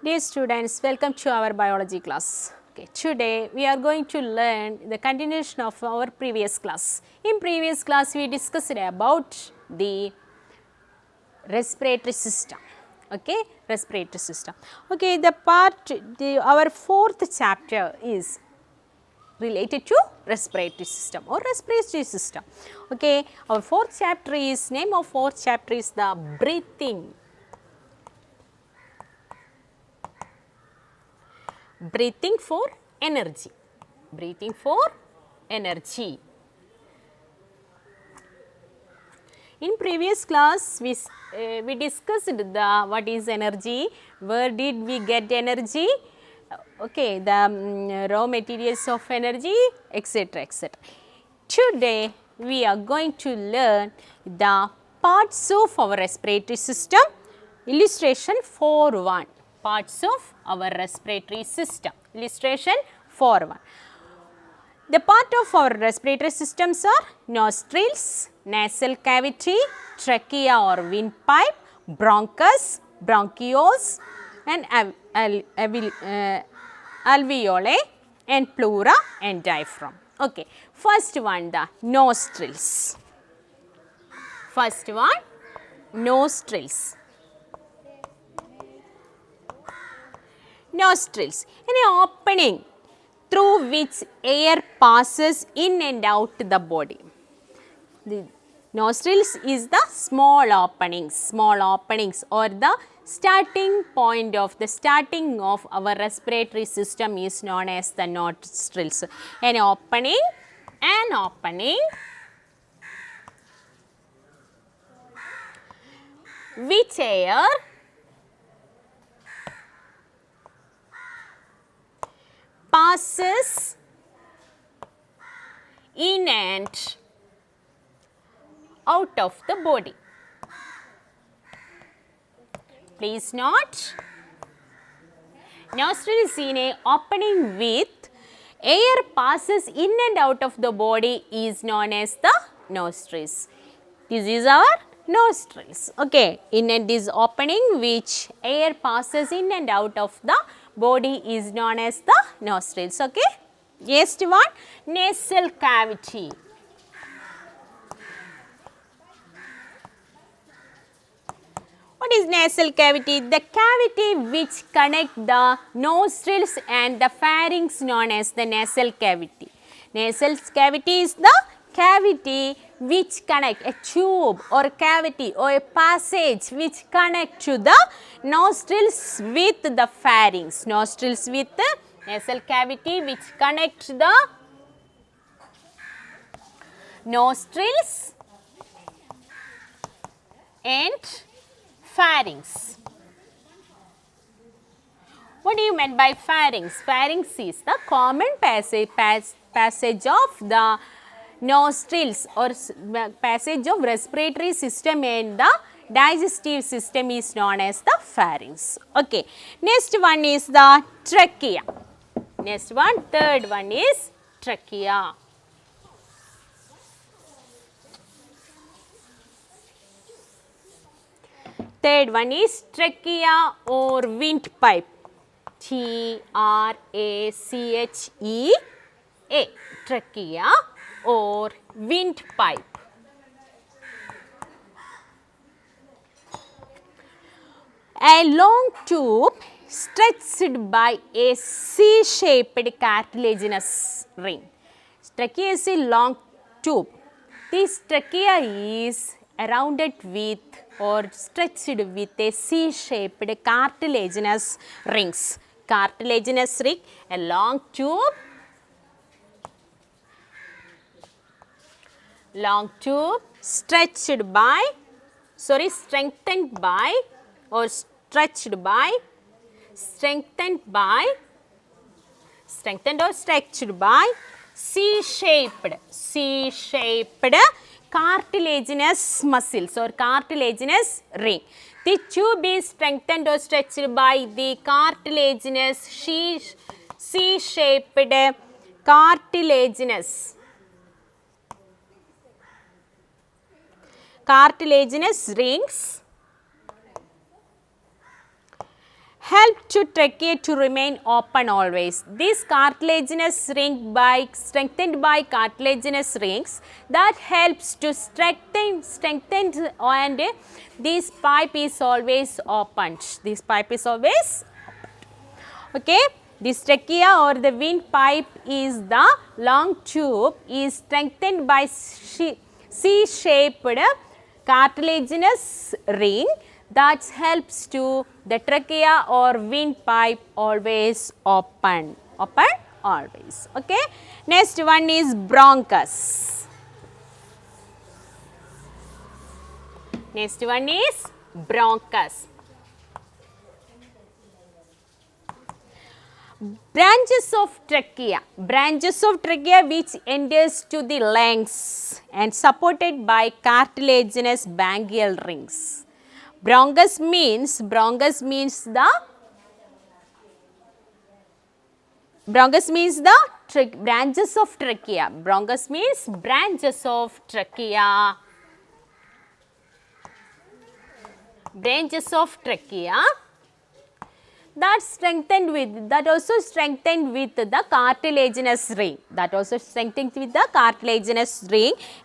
Dear students, welcome to our biology class. Okay, today we are going to learn the continuation of our previous class. In previous class we discussed about the respiratory system. Okay, respiratory system. Okay, our fourth chapter is related to respiratory system or respiratory system. Okay, our fourth chapter is, name of fourth chapter is the breathing. Breathing for energy. Breathing for energy. In previous class, we discussed what is energy, where did we get energy, okay, the raw materials of energy, etc. etc. Today, we are going to learn the parts of our respiratory system. Illustration 4.1. Parts of our respiratory system. Illustration 4.1. The part of our respiratory systems are nostrils, nasal cavity, trachea or windpipe, bronchus, bronchioles and alveoli and pleura and diaphragm. Okay. First one, the nostrils. First one, nostrils. Nostrils, an opening through which air passes in and out the body. The nostrils is the small openings or the starting point of our respiratory system is known as the nostrils. An opening which air passes in and out of the body. Please note, nostril is in a opening with air passes in and out of the body is known as the nostrils. This is our nostrils. Okay, in this opening which air passes in and out of the body is known as the nostrils. Okay. Next one, nasal cavity. What is nasal cavity? The cavity which connect the nostrils and the pharynx known as the nasal cavity. Nasal cavity is the cavity which connect, a tube or cavity or a passage which connect to the nostrils with the pharynx. Nostrils with the nasal cavity which connect the nostrils and pharynx. What do you mean by pharynx? Pharynx is the common passage of the nostrils or passage of respiratory system and the digestive system is known as the pharynx. Okay. Next one is the trachea. Next one, third one is trachea. Third one is trachea or windpipe. T-R-A-C-H-E-A. Trachea or windpipe. A long tube stretched by a C-shaped cartilaginous ring. Trachea is a long tube. This trachea is surrounded with or stretched with a C-shaped cartilaginous rings. Cartilaginous ring, a long tube. Long tube strengthened by or stretched by C-shaped cartilaginous muscles or cartilaginous ring. The tube is strengthened or stretched by the cartilaginous C-shaped cartilaginous rings help to trachea to remain open always. This cartilaginous ring strengthened by cartilaginous rings that helps to strengthen and this pipe is always opened. This pipe is always opened. Okay. This trachea or the windpipe is the long tube is strengthened by C-shaped cartilaginous ring that helps to the trachea or windpipe always open always. Okay. Next one is bronchus. Next one is bronchus. Branches of trachea which enters to the lungs and supported by cartilaginous branchial rings. Bronchus means the branches of trachea. Bronchus means branches of trachea. Branches of trachea that also strengthened with the cartilaginous ring.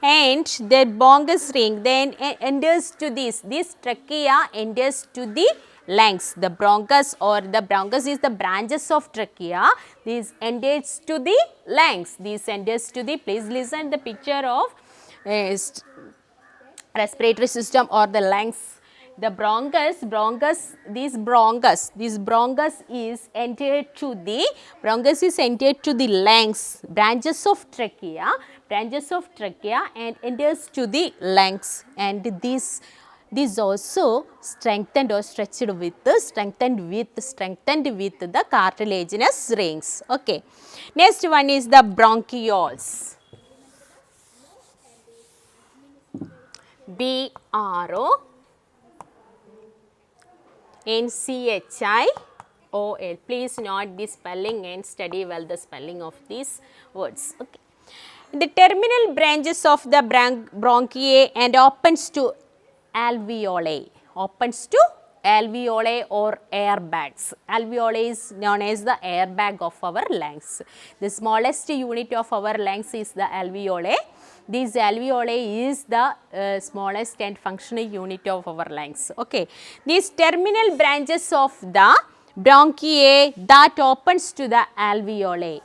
And the bronchus ring then enters to this trachea enters to the lungs. The bronchus is the branches of trachea. This enters to the lungs. Please listen the picture of respiratory system or the lungs. The bronchus is entered to the lungs, branches of trachea and enters to the lungs, and this also strengthened or stretched with the cartilaginous rings. Okay. Next one is the bronchioles. BRONCHIOL. Please note the spelling and study well the spelling of these words. Okay. The terminal branches of the bronchiae and opens to alveoli. Or airbags. Alveoli is known as the airbag of our lungs. The smallest unit of our lungs is the alveoli. This alveoli is the smallest and functional unit of our lungs. Okay. These terminal branches of the bronchiae that opens to the alveoli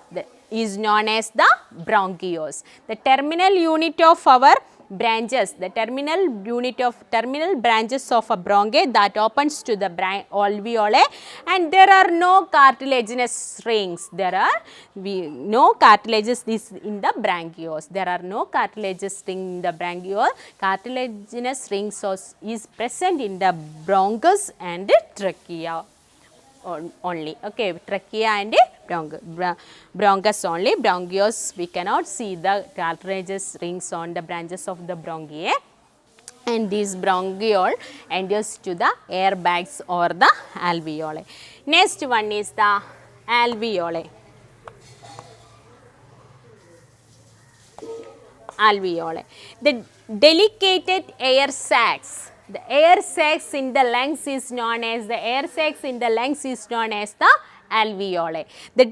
is known as the bronchioles. The terminal unit of our branches, terminal branches of a bronchi that opens to the alveoli, and there are no cartilaginous rings. There are no cartilages in the bronchioles. There are no cartilaginous rings in the bronchiole. Cartilaginous rings is present in the bronchus and trachea only. Okay, trachea and bronchus only. Bronchioles we cannot see the cartilaginous rings on the branches of the bronchiae, and these bronchiole enters to the airbags or the alveoli. Next one is the alveoli. The delicated air sacs. The air sacs in the lungs is known as the alveoli. The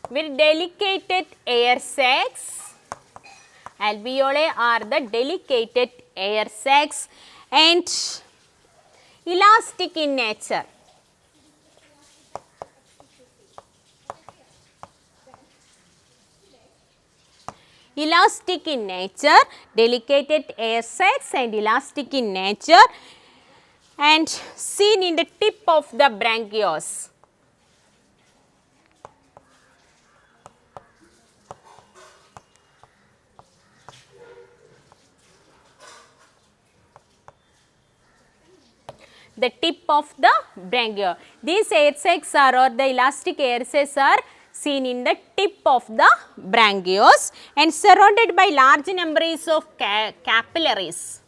very delicate air sacs alveoli are the delicated air sacs and elastic in nature. Delicated air sacs and elastic in nature and seen in the tip of the bronchioles. The tip of the bronchiole. These air sacs or the elastic air sacs are seen in the tip of the branchios and surrounded by large numbers of capillaries.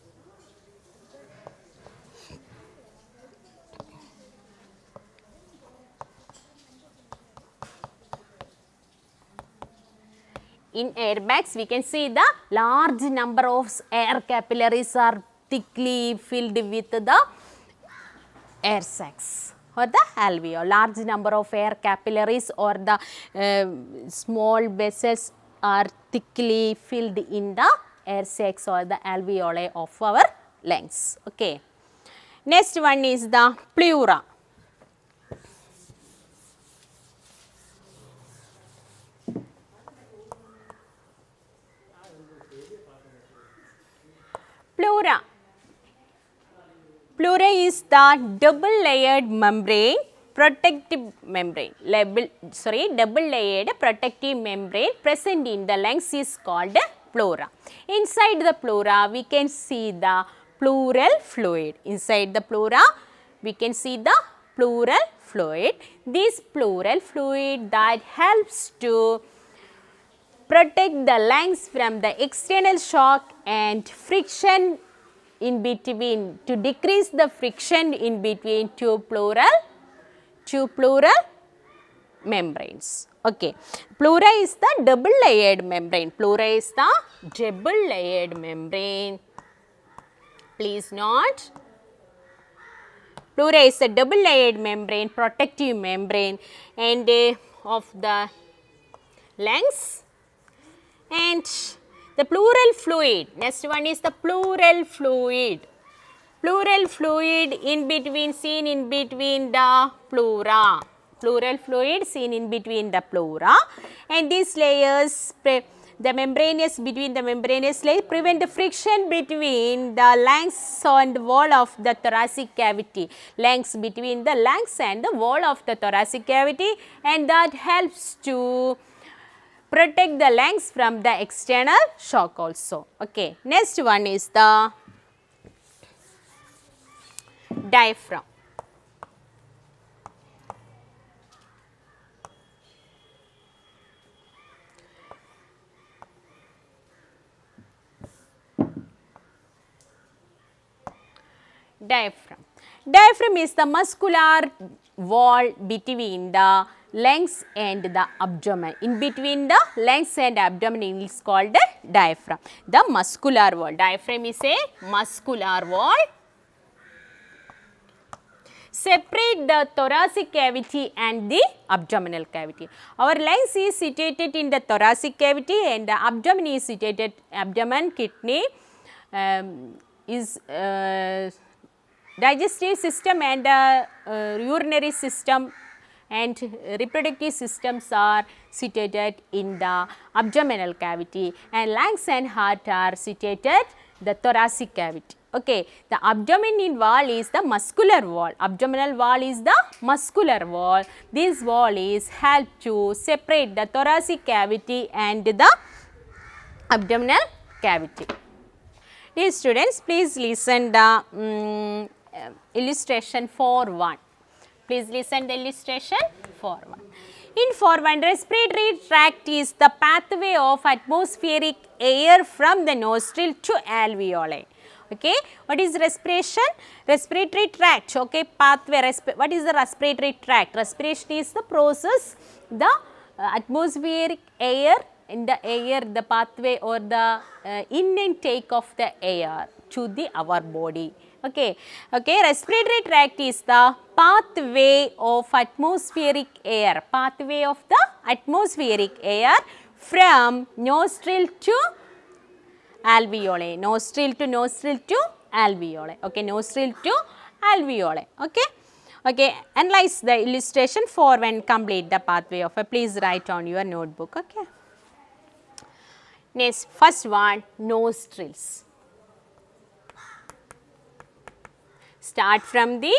In airbags, we can see the large number of air capillaries are thickly filled with the air sacs or the alveoli. Large number of air capillaries or the small vessels are thickly filled in the air sacs or the alveoli of our lungs. Okay. Next one is the pleura. Pleura. Pleura is the double layered membrane, protective membrane, double layered protective membrane present in the lungs is called pleura. Inside the pleura, we can see the pleural fluid. Inside the pleura, we can see the pleural fluid. This pleural fluid that helps to protect the lungs from the external shock and friction in between, to decrease the friction in between two pleural membranes. Okay. Pleura is the double layered membrane. Pleura is the double layered membrane. Please note. Pleura is a double layered membrane, protective membrane and of the lungs. And the pleural fluid, next one is the pleural fluid. Pleural fluid in between, seen in between the pleura. Pleural fluid seen in between the pleura, and these layers, the membranous, between the membranous layers prevent the friction between the lungs and the wall of the thoracic cavity. Lungs, between the lungs and the wall of the thoracic cavity, and that helps to protect the lungs from the external shock also. Okay. Next one is the diaphragm. Diaphragm. Diaphragm is the muscular wall between the lungs and the abdomen. In between the lungs and abdomen is called the diaphragm. The muscular wall. Diaphragm is a muscular wall. Separate the thoracic cavity and the abdominal cavity. Our lungs is situated in the thoracic cavity and the abdomen is situated, abdomen, kidney, is digestive system and urinary system and reproductive systems are situated in the abdominal cavity, and lungs and heart are situated the thoracic cavity. Okay. The abdominal wall is the muscular wall. Abdominal wall is the muscular wall. This wall is help to separate the thoracic cavity and the abdominal cavity. Dear students, please listen the illustration 4.1. Please listen the illustration 4.1. In 4.1, respiratory tract is the pathway of atmospheric air from the nostril to alveoli. Okay. What is respiration? Respiratory tract. Okay. Pathway. What is the respiratory tract? Respiration is the process, the atmospheric air, in the air, the pathway or the in and take of the air to the our body. Okay. Okay. Respiratory tract is the pathway of atmospheric air. Pathway of the atmospheric air from nostril to alveoli. Nostril to alveoli. Okay. Nostril to alveoli. Okay. Okay. Analyze the illustration 4 and complete the pathway of a. Please write on your notebook. Okay. Next, first one, nostrils. Start from the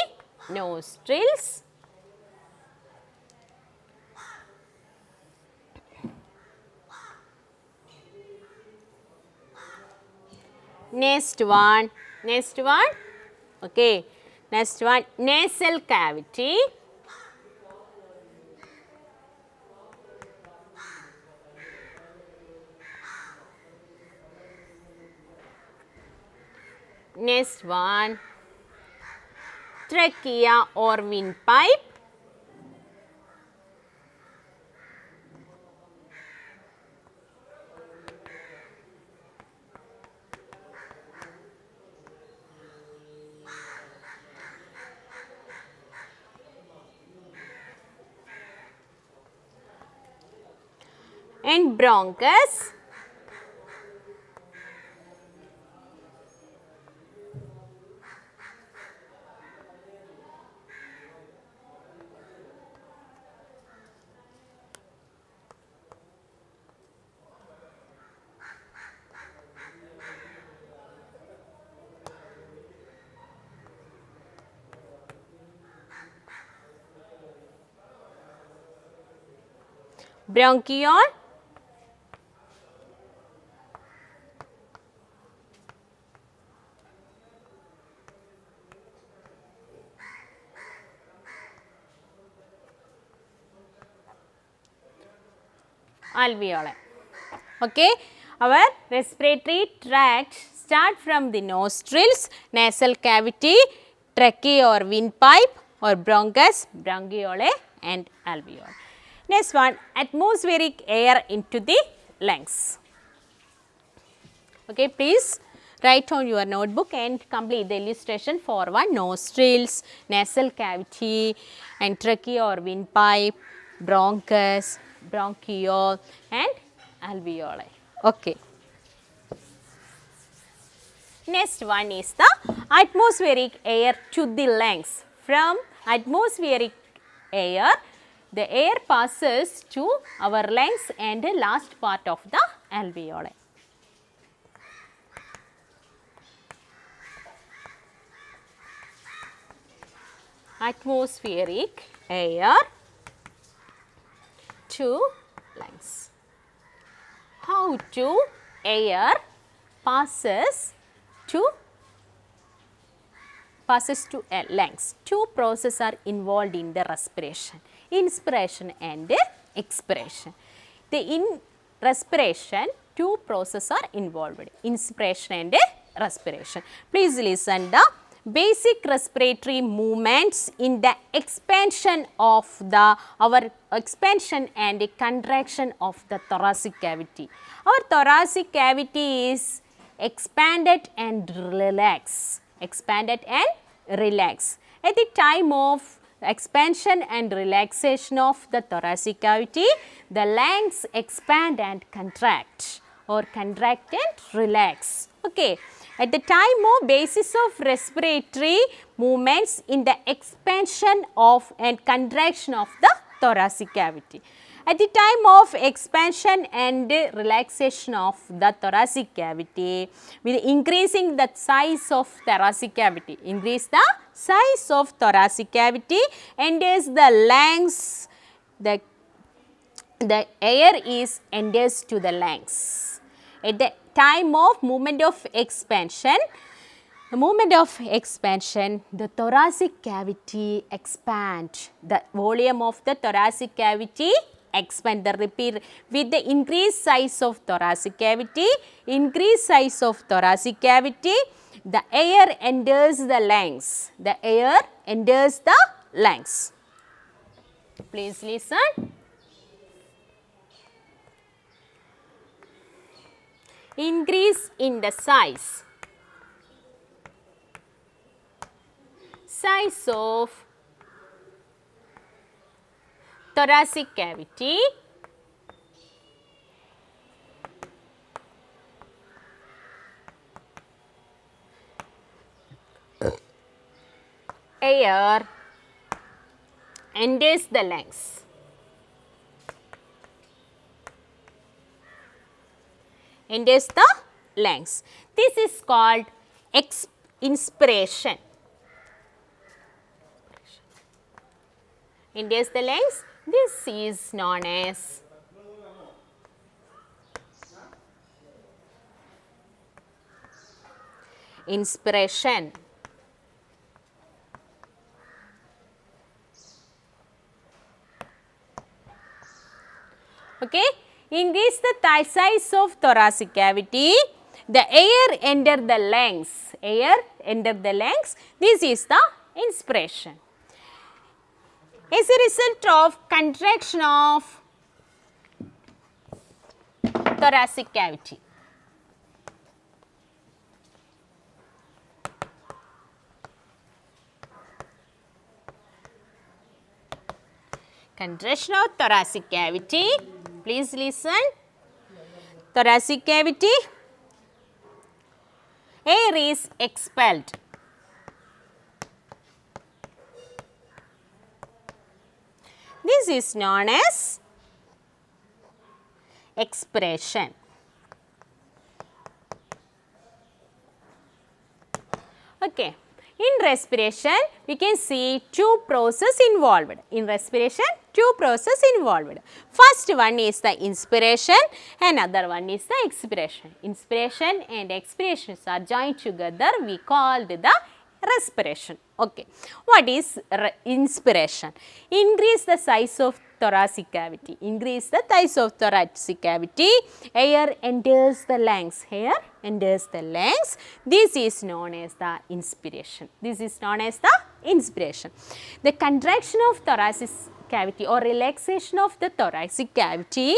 nostrils. Next one, okay. Next one, nasal cavity. Next one, trachea or windpipe. And bronchus. Bronchiole. Alveoli. Okay, our respiratory tract start from the nostrils, nasal cavity, trachea or windpipe or bronchus, bronchiole and alveoli. Next one, atmospheric air into the lungs. Okay, please write on your notebook and complete the illustration for one. Nostrils, nasal cavity and trachea or windpipe, bronchus, bronchiole and alveoli. Okay. Next one is the atmospheric air to the lungs. From atmospheric air, the air passes to our lungs and the last part of the alveoli. Atmospheric air to lungs. How to air passes to lungs. Two processes are involved in the respiration, inspiration and expiration. In respiration, two processes are involved, inspiration and respiration. Please listen the basic respiratory movements in the expansion of our expansion and contraction of the thoracic cavity. Our thoracic cavity is expanded and relaxed. Expanded and relaxed. At the time of expansion and relaxation of the thoracic cavity, the lungs expand and contract or contract and relax. Okay. At the time of basis of respiratory movements in the expansion of and contraction of the thoracic cavity. At the time of expansion and relaxation of the thoracic cavity, with increasing the size of thoracic cavity, increase the size of thoracic cavity enters the lungs, the air is enters to the lungs. At the time of movement of expansion, the thoracic cavity expand. The volume of the thoracic cavity expand. The repeat with the increased size of thoracic cavity, the air enters the lungs. The air enters the lungs. Please listen. Increase in the size of thoracic cavity, air enters the lungs. Enters the lungs. This is called inspiration. Enters the lungs. This is known as inspiration. Okay. Increase the size of thoracic cavity, The air enter the lungs. Air enter the lungs. This is the inspiration. As a result of contraction of thoracic cavity. Contraction of thoracic cavity. Please listen. Thoracic cavity. Air is expelled. This is known as expiration. Okay. In respiration, we can see two processes involved. In respiration, two processes involved. First one is the inspiration and other one is the expiration. Inspiration and expirations are joined together. We called the respiration. Okay. What is inspiration? Increase the size of thoracic cavity. Increase the size of thoracic cavity. Air enters the lungs. Air enters the lungs. This is known as the inspiration. This is known as the inspiration. The contraction of thoracic cavity or relaxation of the thoracic cavity,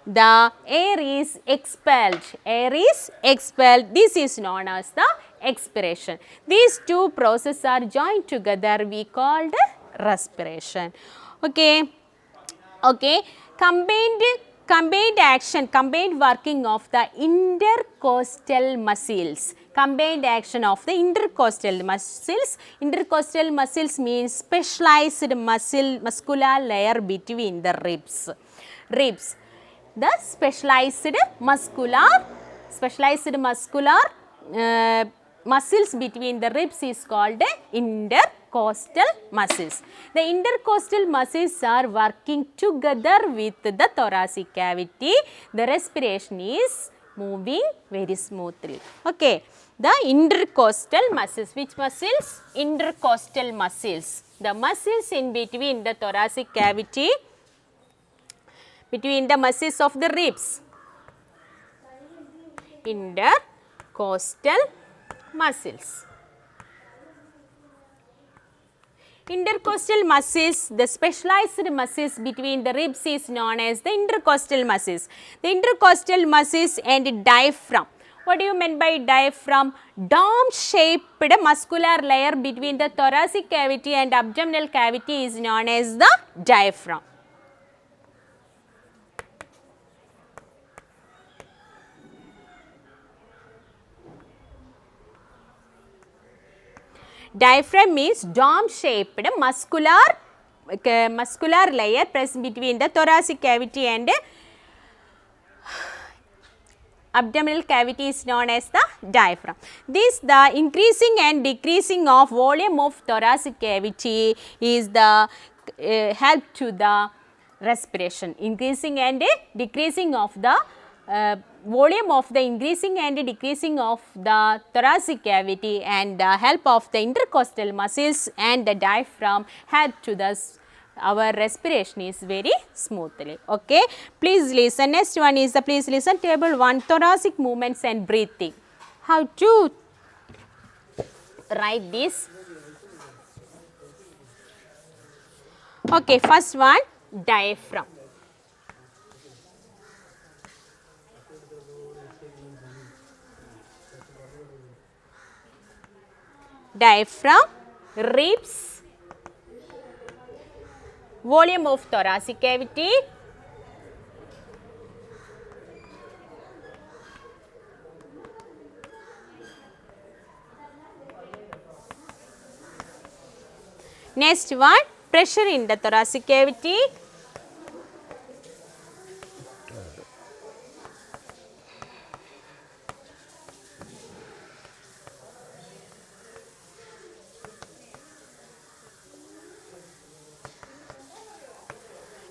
the air is expelled. Air is expelled. This is known as the expiration. These two processes are joined together. We called respiration. Okay. Okay. Combined action, combined working of the intercostal muscles. Combined action of the intercostal muscles. Intercostal muscles means specialized muscular layer between the ribs. Ribs. The specialized muscular muscles between the ribs is called intercostal muscles. The intercostal muscles are working together with the thoracic cavity. The respiration is moving very smoothly. Okay. The intercostal muscles. Which muscles? Intercostal muscles. The muscles in between the thoracic cavity, between the muscles of the ribs. Intercostal muscles. Intercostal muscles, the specialized muscles between the ribs is known as the intercostal muscles. The intercostal muscles and diaphragm. What do you mean by diaphragm? Dome-shaped muscular layer between the thoracic cavity and abdominal cavity is known as the diaphragm. Diaphragm means dome-shaped muscular layer present between the thoracic cavity and abdominal cavity is known as the diaphragm. This, the increasing and decreasing of volume of thoracic cavity is the help to the respiration. Increasing and decreasing of the volume of the increasing and decreasing of the thoracic cavity and the help of the intercostal muscles and the diaphragm help to the our respiration is very smoothly. Okay. Please listen. Next one is the, please listen, table 1, thoracic movements and breathing. How to write this? Okay. First one, diaphragm. Diaphragm, ribs, volume of thoracic cavity, next one, pressure in the thoracic cavity,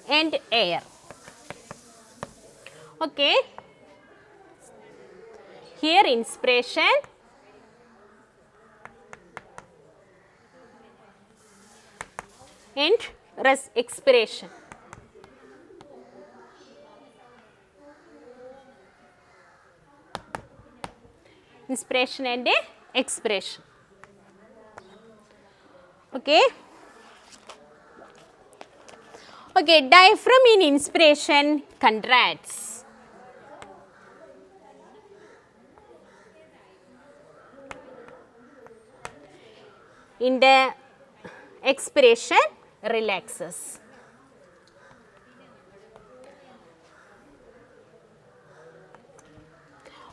and air. Okay. Here inspiration, and expiration. inspiration and expiration. Okay. Okay, diaphragm in inspiration contracts. In the expiration relaxes.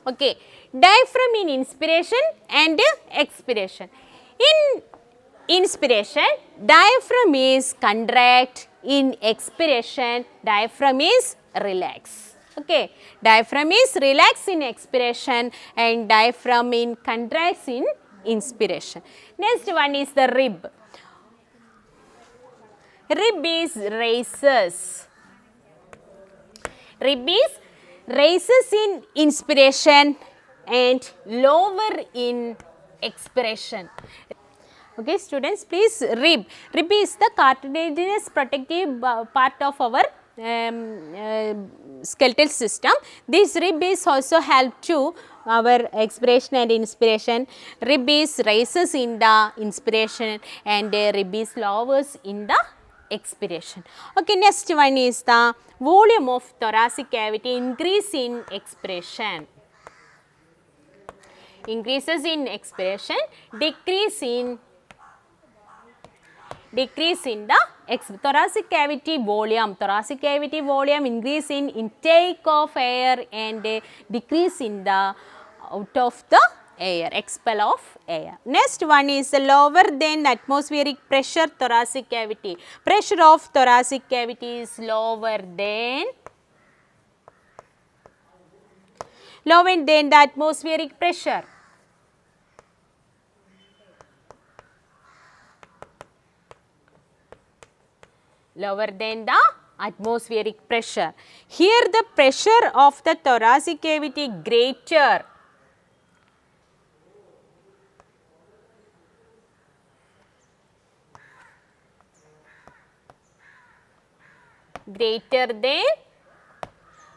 Okay, diaphragm in inspiration and expiration. In inspiration, diaphragm is contract. In expiration, diaphragm is relax. Okay, diaphragm is relax in expiration and diaphragm in contracts in inspiration. Next one is the rib. Rib is raises. Rib is raises in inspiration and lower in expiration. Okay, students, please rib. Rib is the cartilaginous protective part of our skeletal system. This rib is also help to our expiration and inspiration. Rib is raises in the inspiration and rib is lowers in the expiration. Okay, next one is the volume of thoracic cavity increase in expiration. Increases in expiration, decrease in the thoracic cavity volume. Thoracic cavity volume increase in intake of air and decrease in the out of the air, expel of air. Next one is lower than atmospheric pressure thoracic cavity. Pressure of thoracic cavity is lower than the atmospheric pressure. Lower than the atmospheric pressure. Here the pressure of the thoracic cavity greater. Greater than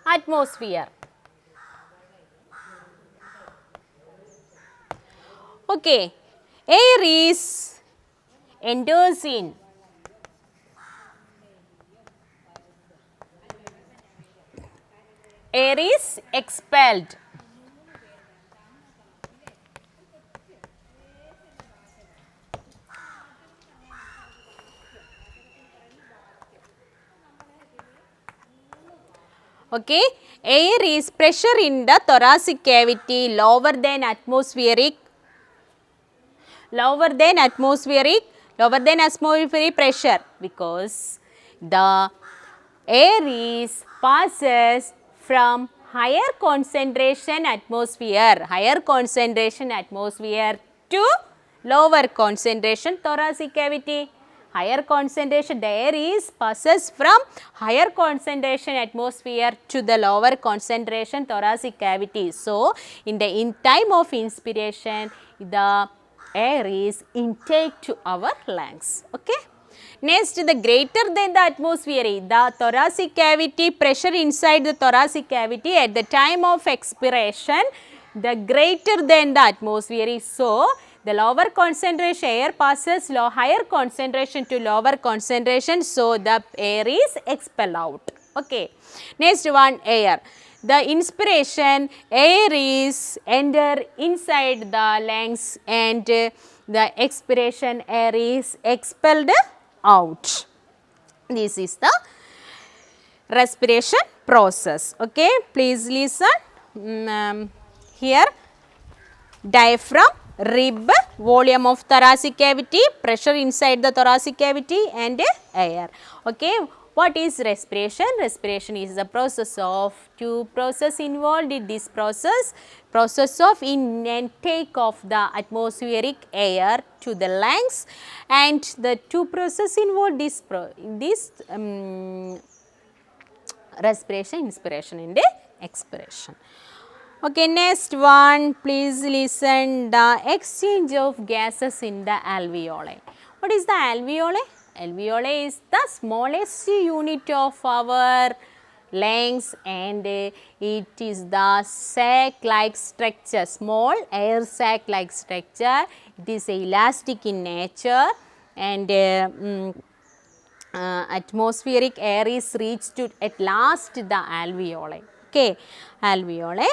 atmosphere. Okay, air is enters in. Air is expelled. Okay, air is pressure in the thoracic cavity lower than atmospheric pressure, because the air is passes from higher concentration atmosphere to lower concentration thoracic cavity. Higher concentration, the air is passes from higher concentration atmosphere to the lower concentration thoracic cavity. So, in time of inspiration, the air is intake to our lungs. Okay. Next, the greater than the atmosphere, the thoracic cavity pressure inside the thoracic cavity at the time of expiration, the greater than the atmosphere is. So, the lower concentration air passes higher concentration to lower concentration. So, the air is expelled out. Okay. Next one, air. The inspiration air is enter inside the lungs and the expiration air is expelled out. This is the respiration process. Okay, please listen. Here diaphragm, rib, volume of thoracic cavity, pressure inside the thoracic cavity and air. Okay, what is respiration? Respiration is the process of two process involved in this process of intake of the atmospheric air to the lungs, and the two process involved this respiration, inspiration and expiration. Okay, next one, please listen, the exchange of gases in the alveoli. What is the alveoli? Alveoli is the smallest unit of our lungs, and it is the sac-like structure, small air sac-like structure. It is elastic in nature, and atmospheric air is reached to at last the alveoli. Okay, alveoli.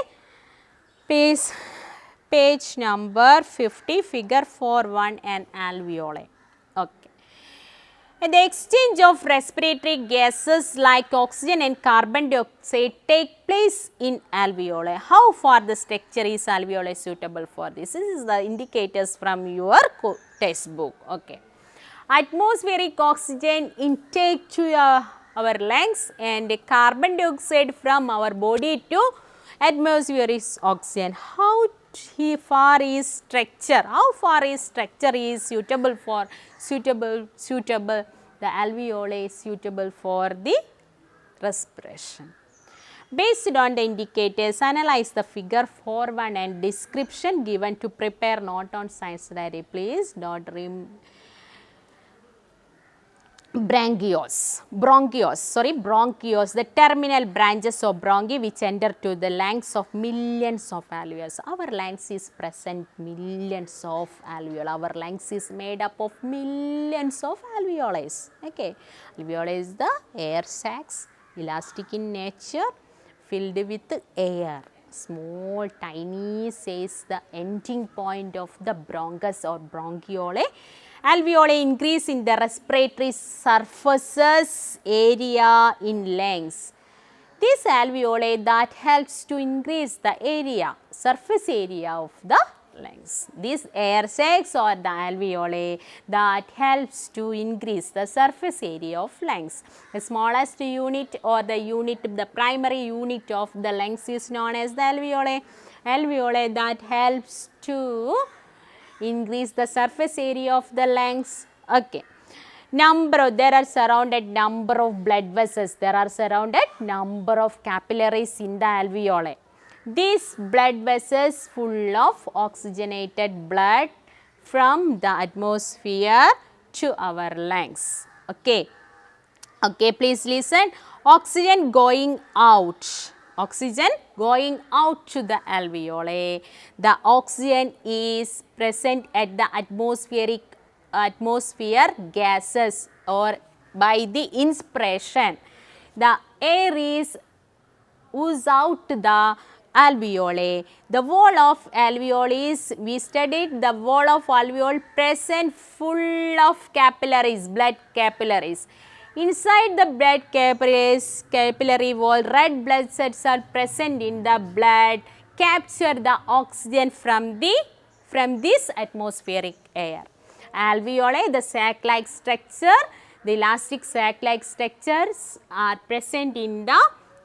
Page number 50, figure 4.1, and alveoli. Okay. And the exchange of respiratory gases like oxygen and carbon dioxide take place in alveoli. How far the structure is alveoli suitable for this? This is the indicators from your textbook. Okay. Atmospheric oxygen intake to our lungs, and carbon dioxide from our body to atmospheric oxygen. How far is structure? How far is structure is suitable for the alveoli is suitable for the respiration. Based on the indicators, analyze the figure 4.1 and description given to prepare note on science diary. Please don't bronchioles, the terminal branches of bronchi which enter to the lungs of millions of alveoli. Our lungs is present millions of alveoli. Our lungs is made up of millions of alveoli. Okay, alveoli is the air sacs, elastic in nature, filled with air. Small, tiny says the ending point of the bronchus or bronchiole. Alveoli increase in the respiratory surfaces area in lungs. This alveoli that helps to increase the area, surface area of the lungs. These air sacs or the alveoli that helps to increase the surface area of lungs. The smallest unit or the primary unit of the lungs is known as the alveoli. Alveoli that helps to increase the surface area of the lungs. Okay. There are surrounded number of blood vessels. There are surrounded number of capillaries in the alveoli. These blood vessels full of oxygenated blood from the atmosphere to our lungs. Okay. Okay, please listen. Oxygen going out. Oxygen going out to the alveoli. The oxygen is present at the atmosphere gases or by the inspiration. The air is oozes out the alveoli. The wall of alveoli is, we studied the wall of alveoli present full of capillaries, blood capillaries. Inside the blood capillary wall, red blood cells are present in the blood, capture the oxygen from this atmospheric air. Alveoli, the sac-like structure, the elastic sac-like structures are present in the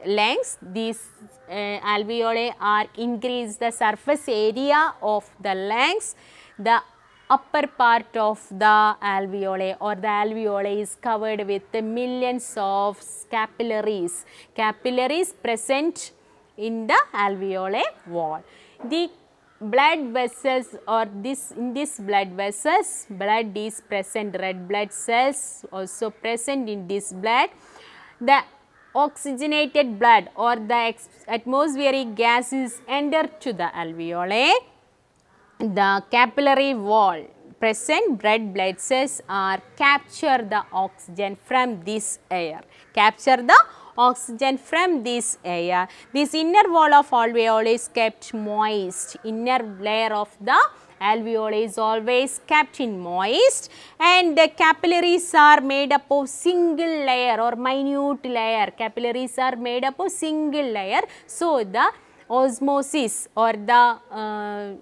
lungs. These alveoli are increase the surface area of the lungs. The upper part of the alveoli or the alveoli is covered with millions of capillaries. Capillaries present in the alveoli wall. The blood vessels or in this blood vessels, blood is present, red blood cells also present in this blood. The oxygenated blood or the atmospheric gases enter to the alveoli. The capillary wall present red blood cells are capture the oxygen from this air. Capture the oxygen from this air. This inner wall of alveoli is kept moist. Inner layer of the alveoli is always kept in moist, and the capillaries are made up of single layer or minute layer. Capillaries are made up of single layer. So, the osmosis or the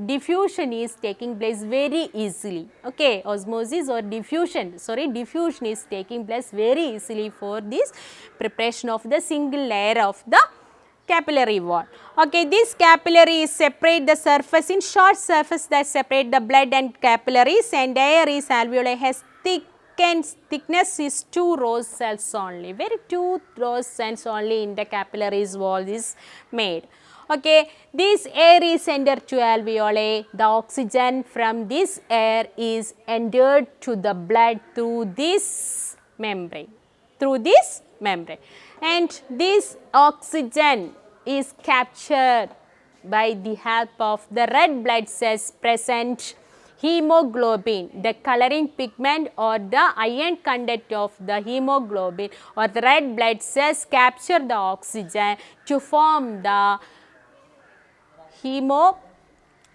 diffusion is taking place very easily. Okay, osmosis or diffusion is taking place very easily for this preparation of the single layer of the capillary wall. Okay, this capillary separate the surface in short surface that separate the blood and capillaries, and air is alveoli has thickness is 2 rows cells only. Very 2 rows cells only in the capillaries wall is made. Okay, this air is entered to alveoli. The oxygen from this air is entered to the blood through this membrane. through this membrane. And this oxygen is captured by the help of the red blood cells present hemoglobin, the coloring pigment or the iron content of the hemoglobin or the red blood cells capture the oxygen to form the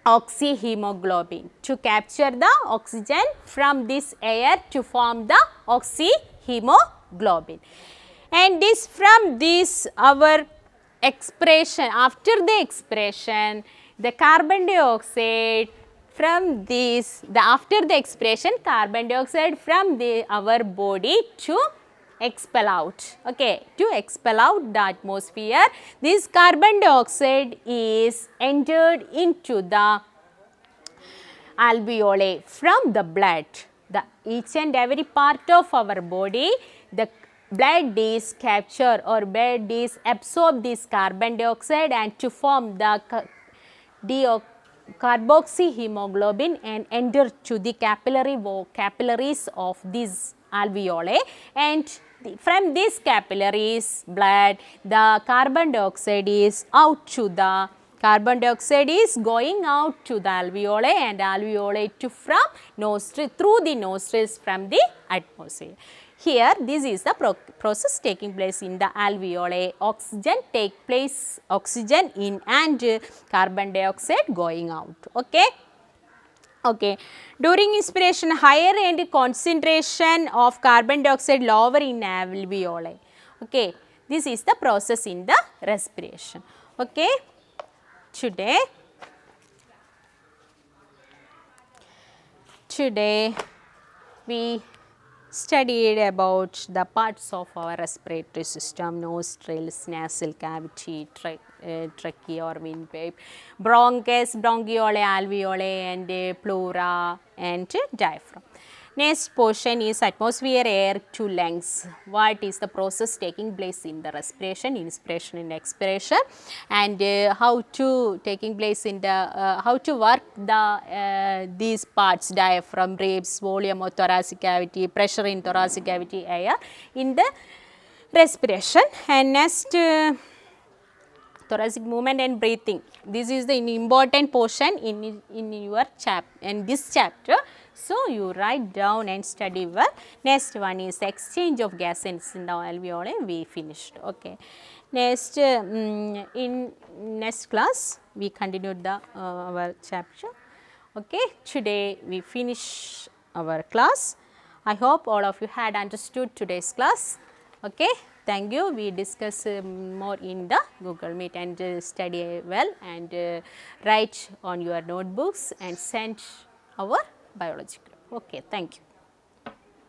oxyhemoglobin, to capture the oxygen from this air to form the oxyhemoglobin. And this from this our expression, after the expression, the carbon dioxide from this, after the expression, carbon dioxide from our body to expel out, okay, to expel out the atmosphere. This carbon dioxide is entered into the alveoli from the blood. Each and every part of our body, the blood is captured or blood is absorb this carbon dioxide and to form the carboxyhemoglobin and enter to the capillaries of these alveoli, and from these capillaries blood, the carbon dioxide is out to the carbon dioxide is going out to the alveoli and alveoli to from nostril through the nostrils from the atmosphere. Here this is the process taking place in the alveoli. Oxygen take place, oxygen in and carbon dioxide going out. Okay. Okay. During inspiration, higher and concentration of carbon dioxide lower in alveoli. Okay. This is the process in the respiration. Okay. Today we studied about the parts of our respiratory system: nostrils, nasal cavity, trachea or windpipe, bronchus, bronchiole, alveoli and pleura and diaphragm. Next portion is atmosphere, air to lungs. What is the process taking place in the respiration, inspiration and expiration, and how to taking place in the how to work the these parts: diaphragm, ribs, volume of thoracic cavity, pressure in thoracic cavity, air in the respiration. And next thoracic movement and breathing. This is the important portion in your this chapter. So you write down and study well. Next one is exchange of gases in the alveoli. We finished. Okay. Next in next class we continued the our chapter. Okay. Today we finish our class. I hope all of you had understood today's class. Okay. Thank you. We discuss more in the Google Meet and study well and write on your notebooks and send our biology group. Okay. Thank you.